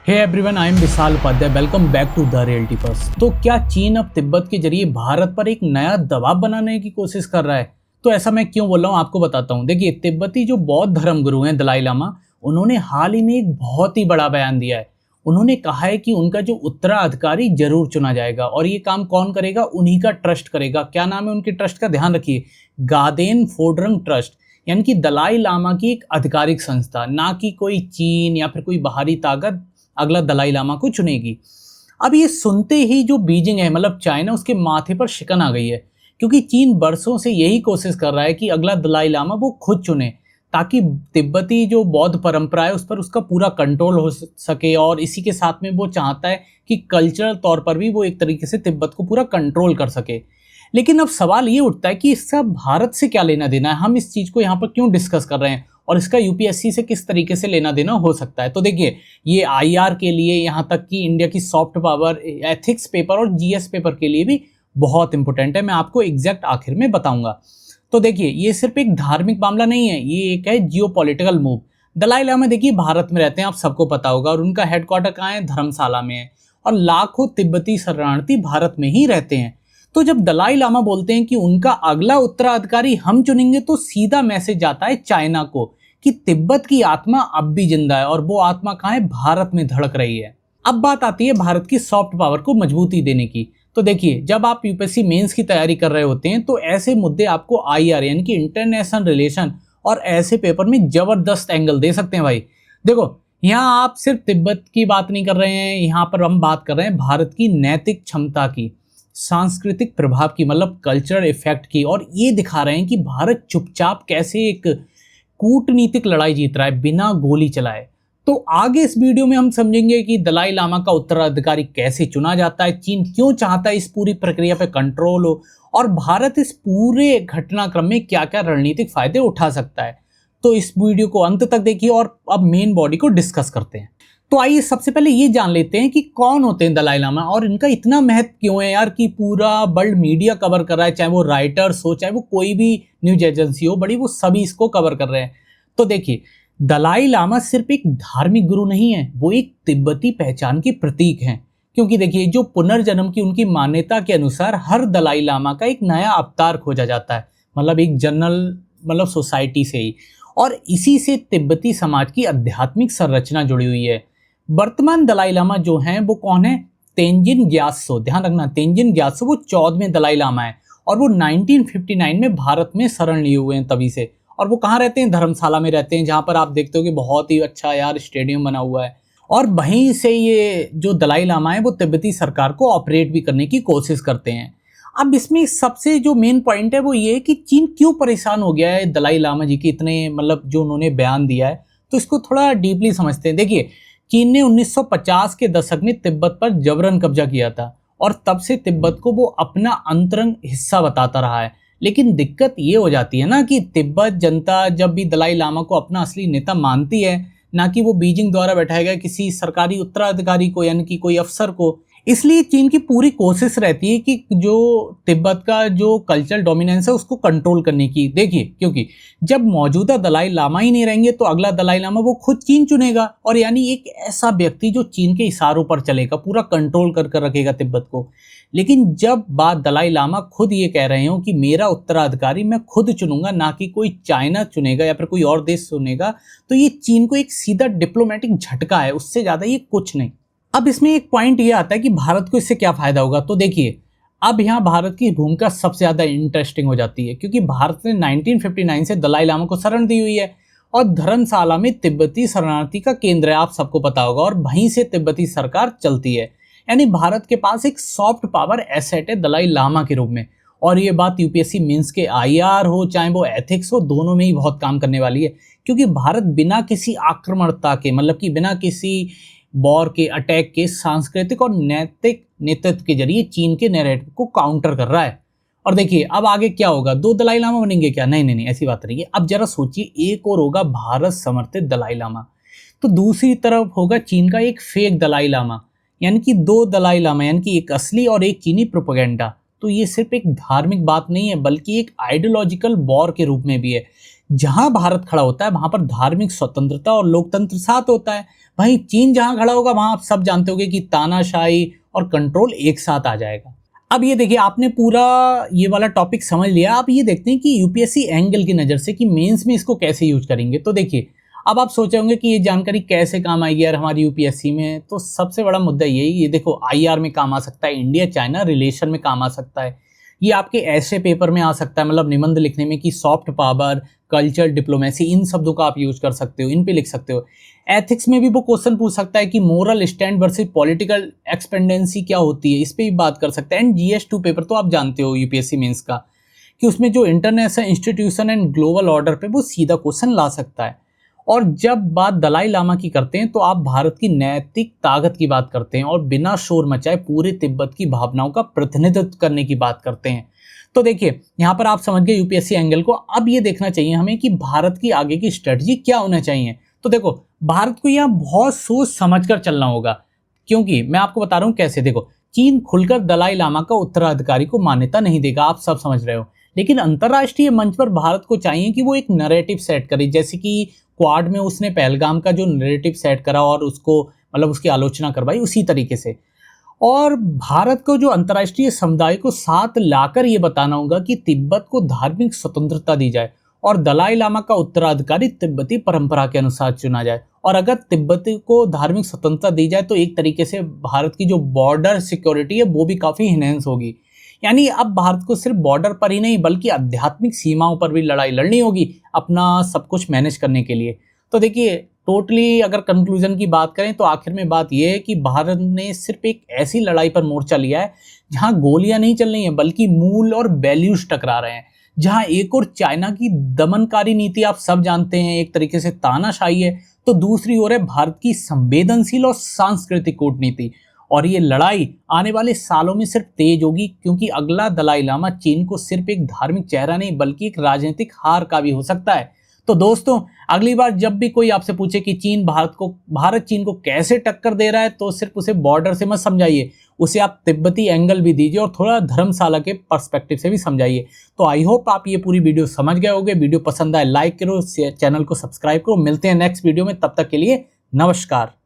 Hey everyone, I am Vishal Upadhyay. Welcome back to the reality first. तो क्या चीन अब तिब्बत के जरिए भारत पर एक नया दबाव बनाने की कोशिश कर रहा है? तो ऐसा मैं क्यों बोल रहा हूँ आपको बताता हूँ। देखिए, तिब्बती जो बौद्ध धर्म गुरु हैं दलाई लामा, उन्होंने हाल ही में एक बहुत ही बड़ा बयान दिया है। उन्होंने कहा है कि उनका जो उत्तराधिकारी जरूर चुना जाएगा और ये काम कौन करेगा? उन्हीं का ट्रस्ट करेगा। क्या नाम है उनके ट्रस्ट का? ध्यान रखिए, गादेन फोड्रंग ट्रस्ट, यानी कि दलाई लामा की एक आधिकारिक संस्था, ना कि कोई चीन या फिर कोई बाहरी ताकत अगला दलाई लामा को चुनेगी। अब ये सुनते ही जो बीजिंग है, मतलब चाइना, उसके माथे पर शिकन आ गई है, क्योंकि चीन बरसों से यही कोशिश कर रहा है कि अगला दलाई लामा वो खुद चुने, ताकि तिब्बती जो बौद्ध परंपरा है उस पर उसका पूरा कंट्रोल हो सके। और इसी के साथ में वो चाहता है कि कल्चरल तौर पर भी वो एक तरीके से तिब्बत को पूरा कंट्रोल कर सके। लेकिन अब सवाल ये उठता है कि इसका भारत से क्या लेना देना है? हम इस चीज़ को यहाँ पर क्यों डिस्कस कर रहे हैं और इसका यूपीएससी से किस तरीके से लेना देना हो सकता है? तो देखिए, ये आईआर के लिए, यहाँ तक कि इंडिया की सॉफ्ट पावर, एथिक्स पेपर और जीएस पेपर के लिए भी बहुत इंपॉर्टेंट है। मैं आपको एग्जैक्ट आखिर में बताऊंगा। तो देखिए, ये सिर्फ एक धार्मिक मामला नहीं है, ये एक है जियोपॉलिटिकल मूव। दलाई लामा देखिए भारत में रहते हैं, आप सबको पता होगा, और उनका हेडक्वार्टर कहाँ है? धर्मशाला में है। और लाखों तिब्बती शरणार्थी भारत में ही रहते हैं। तो जब दलाई लामा बोलते हैं कि उनका अगला उत्तराधिकारी हम चुनेंगे, तो सीधा मैसेज जाता है चाइना को कि तिब्बत की आत्मा अब भी जिंदा है, और वो आत्मा कहाँ है? भारत में धड़क रही है। अब बात आती है भारत की सॉफ्ट पावर को मजबूती देने की। तो देखिए, जब आप यूपीएससी मेंस की तैयारी कर रहे होते हैं तो ऐसे मुद्दे आपको आईआर यानी कि इंटरनेशनल रिलेशन और ऐसे पेपर में जबरदस्त एंगल दे सकते हैं भाई। देखो, यहाँ आप सिर्फ तिब्बत की बात नहीं कर रहे हैं, यहाँ पर हम बात कर रहे हैं भारत की नैतिक क्षमता की, सांस्कृतिक प्रभाव की, मतलब कल्चरल इफेक्ट की, और ये दिखा रहे हैं कि भारत चुपचाप कैसे एक कूटनीतिक लड़ाई जीत रहा है बिना गोली चलाए। तो आगे इस वीडियो में हम समझेंगे कि दलाई लामा का उत्तराधिकारी कैसे चुना जाता है, चीन क्यों चाहता है इस पूरी प्रक्रिया पे कंट्रोल हो, और भारत इस पूरे घटनाक्रम में क्या क्या रणनीतिक फायदे उठा सकता है। तो इस वीडियो को अंत तक देखिए और अब मेन बॉडी को डिस्कस करते हैं। तो आइए सबसे पहले ये जान लेते हैं कि कौन होते हैं दलाई लामा और इनका इतना महत्व क्यों है यार, कि पूरा वर्ल्ड मीडिया कवर कर रहा है, चाहे वो राइटर्स हो, चाहे वो कोई भी न्यूज एजेंसी हो बड़ी, वो सभी इसको कवर कर रहे हैं। तो देखिए, दलाई लामा सिर्फ एक धार्मिक गुरु नहीं है, वो एक तिब्बती पहचान के प्रतीक हैं। क्योंकि देखिए, जो पुनर्जन्म की उनकी मान्यता के अनुसार हर दलाई लामा का एक नया अवतार खोजा जाता है, मतलब एक जनरल, मतलब सोसाइटी से ही, और इसी से तिब्बती समाज की आध्यात्मिक संरचना जुड़ी हुई है। वर्तमान दलाई लामा जो हैं वो कौन है? तेंजिन ग्यात्सो। ध्यान रखना, तेंजिन ग्यात्सो वो 14वें दलाई लामा है, और वो 1959 में भारत में शरण लिए हुए हैं तभी से। और वो कहाँ रहते हैं? धर्मशाला में रहते हैं, जहाँ पर आप देखते हो कि बहुत ही अच्छा यार स्टेडियम बना हुआ है। और वहीं से ये जो दलाई लामा है वो तिब्बती सरकार को ऑपरेट भी करने की कोशिश करते हैं। अब इसमें सबसे जो मेन पॉइंट है वो ये है कि चीन क्यों परेशान हो गया है दलाई लामा जी के इतने, मतलब जो उन्होंने बयान दिया है। तो इसको थोड़ा डीपली समझते हैं। देखिए, चीन ने 1950 के दशक में तिब्बत पर जबरन कब्जा किया था, और तब से तिब्बत को वो अपना अंतरंग हिस्सा बताता रहा है। लेकिन दिक्कत ये हो जाती है ना कि तिब्बत जनता जब भी दलाई लामा को अपना असली नेता मानती है, ना कि वो बीजिंग द्वारा बैठाए गए किसी सरकारी उत्तराधिकारी को, यानी कि कोई अफसर को। इसलिए चीन की पूरी कोशिश रहती है कि जो तिब्बत का जो कल्चरल डोमिनेंस है उसको कंट्रोल करने की। देखिए, क्योंकि जब मौजूदा दलाई लामा ही नहीं रहेंगे तो अगला दलाई लामा वो खुद चीन चुनेगा, और यानी एक ऐसा व्यक्ति जो चीन के इशारों पर चलेगा, पूरा कंट्रोल कर रखेगा तिब्बत को। लेकिन जब बात दलाई लामा खुद ये कह रहे हो कि मेरा उत्तराधिकारी मैं खुद चुनूंगा, ना कि कोई चाइना चुनेगा या फिर कोई और देश चुनेगा, तो ये चीन को एक सीधा डिप्लोमेटिक झटका है, उससे ज्यादा ये कुछ नहीं। अब इसमें एक पॉइंट ये आता है कि भारत को इससे क्या फायदा होगा। तो देखिए, अब यहाँ भारत की भूमिका सबसे ज्यादा इंटरेस्टिंग हो जाती है, क्योंकि भारत ने 1959 से दलाई लामा को शरण दी हुई है, और धर्मशाला में तिब्बती शरणार्थी का केंद्र है, आप सबको पता होगा, और वहीं से तिब्बती सरकार चलती है। यानी भारत के पास एक सॉफ्ट पावर एसेट है दलाई लामा के रूप में। और ये बात यूपीएससी मेंस के आईआर हो, चाहे वो एथिक्स हो, दोनों में ही बहुत काम करने वाली है। क्योंकि भारत बिना किसी आक्रमणता के, मतलब कि बिना किसी वॉर के, अटैक के, सांस्कृतिक और नैतिक नेतृत्व के जरिए चीन के नैरेटिव को काउंटर कर रहा है। और देखिए, अब आगे क्या होगा? 2 दलाई लामा बनेंगे क्या? नहीं नहीं नहीं, ऐसी बात नहीं है। अब जरा सोचिए, एक और होगा भारत समर्थित दलाई लामा, तो दूसरी तरफ होगा चीन का एक फेक दलाई लामा, यानी कि 2 दलाई लामा, यानी कि एक असली और एक चीनी प्रोपेगेंडा। तो ये सिर्फ एक धार्मिक बात नहीं है, बल्कि एक आइडियोलॉजिकल वॉर के रूप में भी है। जहां भारत खड़ा होता है वहां पर धार्मिक स्वतंत्रता और लोकतंत्र साथ होता है। वहीं चीन जहां खड़ा होगा वहां आप सब जानते होंगे कि तानाशाही और कंट्रोल एक साथ आ जाएगा। अब ये देखिए, आपने पूरा ये वाला टॉपिक समझ लिया। आप ये देखते हैं कि यूपीएससी एंगल की नज़र से कि मेंस में इसको कैसे यूज करेंगे। तो देखिए, अब आप सोचे होंगे कि ये जानकारी कैसे काम आएगी यार हमारी यूपीएससी में। तो सबसे बड़ा मुद्दा यही, ये देखो आईआर में काम आ सकता है, इंडिया चाइना रिलेशन में काम आ सकता है, ये आपके ऐसे पेपर में आ सकता है, मतलब निबंध लिखने में, कि सॉफ्ट पावर, कल्चर, डिप्लोमेसी, इन शब्दों का आप यूज कर सकते हो, इन पे लिख सकते हो। एथिक्स में भी वो क्वेश्चन पूछ सकता है कि मोरल स्टैंड वर्सेस पॉलिटिकल एक्सपेंडेंसी क्या होती है, इस पे भी बात कर सकता है। एंड जीएस 2 पेपर तो आप जानते हो यूपीएससी मेंस का, कि उसमें जो international institution and global order पे वो सीधा क्वेश्चन ला सकता है। और जब बात दलाई लामा की करते हैं तो आप भारत की नैतिक ताकत की बात करते हैं और बिना शोर मचाए पूरे तिब्बत की भावनाओं का प्रतिनिधित्व करने की बात करते हैं। तो देखिए, यहाँ पर आप समझ गए यूपीएससी एंगल को। अब ये देखना चाहिए हमें कि भारत की आगे की स्ट्रेटजी क्या होना चाहिए। तो देखो, भारत को यहाँ बहुत सोच समझकर चलना होगा, क्योंकि मैं आपको बता रहा हूँ कैसे। देखो, चीन खुलकर दलाई लामा का उत्तराधिकारी को मान्यता नहीं देगा, आप सब समझ रहे हो। लेकिन अंतर्राष्ट्रीय मंच पर भारत को चाहिए कि वो एक नैरेटिव सेट करे, जैसे कि क्वाड में उसने पहलगाम का जो नैरेटिव सेट करा और उसको, मतलब उसकी आलोचना करवाई, उसी तरीके से। और भारत को जो अंतर्राष्ट्रीय समुदाय को साथ लाकर ये बताना होगा कि तिब्बत को धार्मिक स्वतंत्रता दी जाए और दलाई लामा का उत्तराधिकारी तिब्बती परंपरा के अनुसार चुना जाए। और अगर तिब्बती को धार्मिक स्वतंत्रता दी जाए तो एक तरीके से भारत की जो बॉर्डर सिक्योरिटी है वो भी काफ़ी इनहेंस होगी। यानी अब भारत को सिर्फ बॉर्डर पर ही नहीं बल्कि आध्यात्मिक सीमाओं पर भी लड़ाई लड़नी होगी अपना सब कुछ मैनेज करने के लिए। तो देखिए, टोटली अगर कंक्लूजन की बात करें तो आखिर में बात यह है कि भारत ने सिर्फ एक ऐसी लड़ाई पर मोर्चा लिया है जहां गोलियां नहीं चल रही हैं बल्कि मूल और वैल्यूज टकरा रहे हैं। जहां एक और चाइना की दमनकारी नीति आप सब जानते हैं, एक तरीके से तानाशाही है, तो दूसरी ओर है भारत की संवेदनशील और सांस्कृतिक कूटनीति। और ये लड़ाई आने वाले सालों में सिर्फ तेज होगी, क्योंकि अगला दलाई लामा चीन को सिर्फ एक धार्मिक चेहरा नहीं बल्कि एक राजनीतिक हार का भी हो सकता है। तो दोस्तों, अगली बार जब भी कोई आपसे पूछे कि भारत चीन को कैसे टक्कर दे रहा है, तो सिर्फ उसे बॉर्डर से मत समझाइए, उसे आप तिब्बती एंगल भी दीजिए और थोड़ा धर्मशाला के पर्सपेक्टिव से भी समझाइए। तो आई होप आप ये पूरी वीडियो समझ गए होंगे। वीडियो पसंद आए लाइक करो, चैनल को सब्सक्राइब करो। मिलते हैं नेक्स्ट वीडियो में, तब तक के लिए नमस्कार।